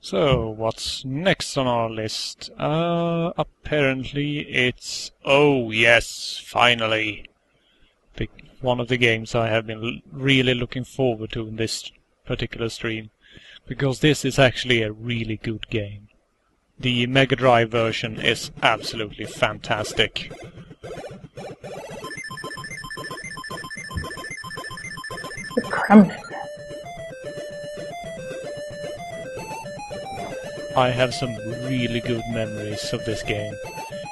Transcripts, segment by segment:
So, what's next on our list? Apparently it's... Oh, yes, finally! One of the games I have been really looking forward to in this particular stream. Because this is actually a really good game. The Mega Drive version is absolutely fantastic. The Kremlin. I have some really good memories of this game.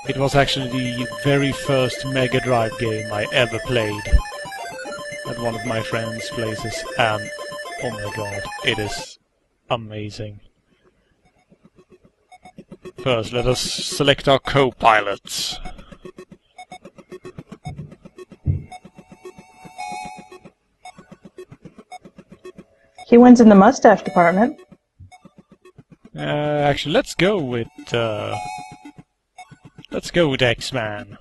It was actually the very first Mega Drive game I ever played at one of my friends' places, and oh my god, it is amazing. First, let us select our co-pilots. He wins in the mustache department. Actually, let's go with X-Man.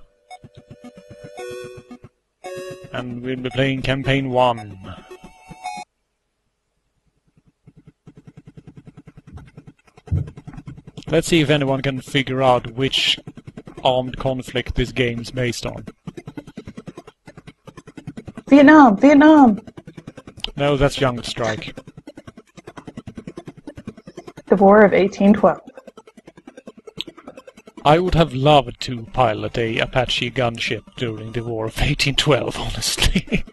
And we'll be playing Campaign 1. Let's see if anyone can figure out which armed conflict this game's based on. Vietnam! Vietnam! No, that's Young Strike. The War of 1812. I would have loved to pilot a Apache gunship during the War of 1812, honestly.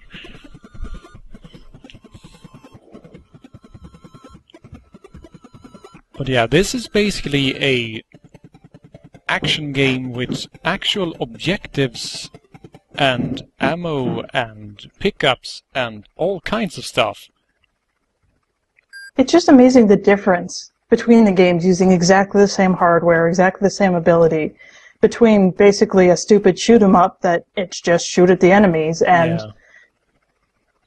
But yeah, this is basically a action game with actual objectives and ammo and pickups and all kinds of stuff. It's just amazing the difference between the games using exactly the same hardware, exactly the same ability, between basically a stupid shoot-'em-up that it's just shoot at the enemies and... Yeah.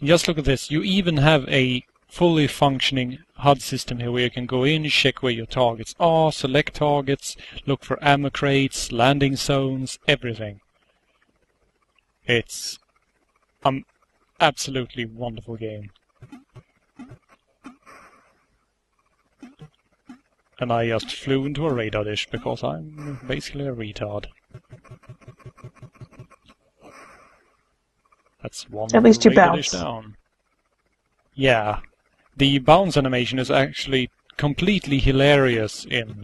Just look at this. You even have a fully functioning HUD system here where you can go in, check where your targets are, select targets, look for ammo crates, landing zones, everything. It's an absolutely wonderful game. And I just flew into a radar dish because I'm basically a retard. That's one At least you radar dish bounce. down. Yeah. The bounce animation is actually completely hilarious in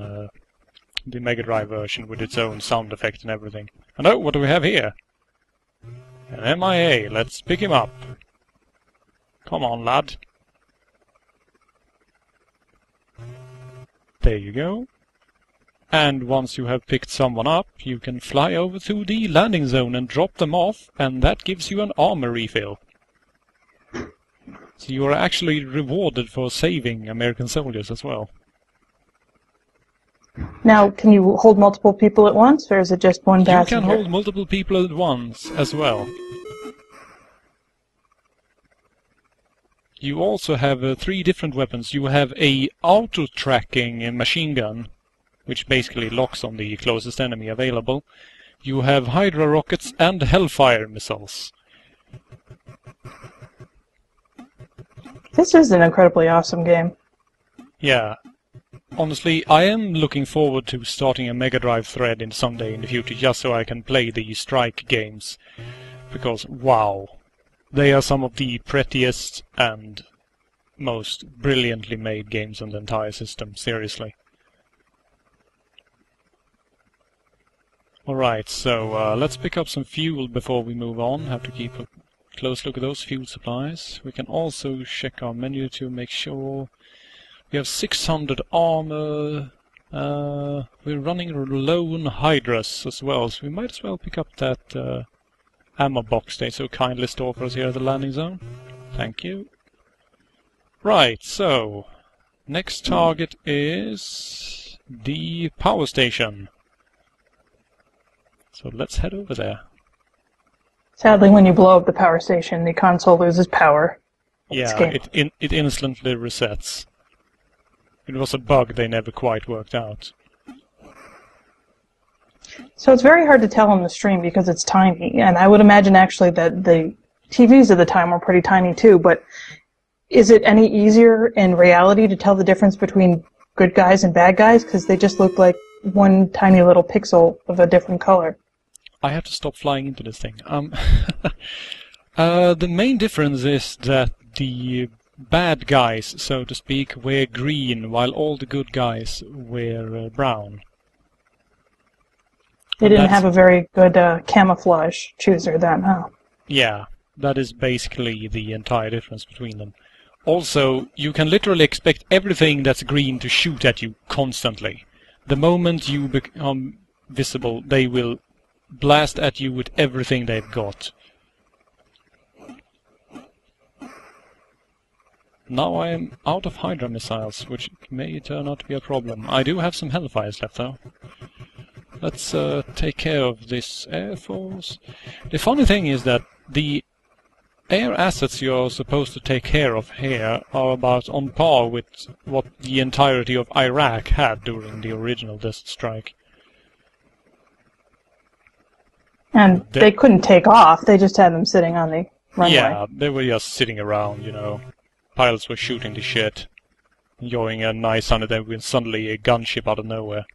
the Mega Drive version with its own sound effect and everything. And oh, what do we have here? An MIA. Let's pick him up. Come on, lad. There you go. And once you have picked someone up, you can fly over to the landing zone and drop them off, and that gives you an armor refill. So you are actually rewarded for saving American soldiers as well. Now, can you hold multiple people at once, or is it just one passenger? You can hold multiple people at once as well. You also have 3 different weapons. You have a auto-tracking machine gun, which basically locks on the closest enemy available. You have Hydra rockets and Hellfire missiles. This is an incredibly awesome game. Yeah. Honestly, I am looking forward to starting a Mega Drive thread someday in the future, just so I can play the Strike games. Because, wow, they are some of the prettiest and most brilliantly made games on the entire system, seriously. Alright, so let's pick up some fuel before we move on. Have to keep a close look at those fuel supplies. We can also check our menu to make sure we have 600 armor. We're running low on Hydras as well, so we might as well pick up that ammo box they so kindly store for us here at the landing zone. Thank you. Right, so next target is the power station. So let's head over there. Sadly, when you blow up the power station, the console loses power. Yeah, it instantly resets. It was a bug they never quite worked out. So it's very hard to tell on the stream because it's tiny, and I would imagine actually that the TVs at the time were pretty tiny too, but is it any easier in reality to tell the difference between good guys and bad guys because they just look like one tiny little pixel of a different color. I have to stop flying into this thing. The main difference is that the bad guys, so to speak, wear green, while all the good guys wear brown. They didn't have a very good camouflage chooser then, huh? Yeah, that is basically the entire difference between them. Also, you can literally expect everything that's green to shoot at you constantly. The moment you become visible, they will blast at you with everything they've got. Now I am out of Hydra missiles, which may turn out to be a problem. I do have some Hellfires left, though. Let's take care of this Air Force. The funny thing is that the air assets you're supposed to take care of here are about on par with what the entirety of Iraq had during the original Desert Strike. And they couldn't take off, they just had them sitting on the runway. Yeah, they were just sitting around, you know. Pilots were shooting the shit, enjoying a nice sunny day when suddenly a gunship out of nowhere.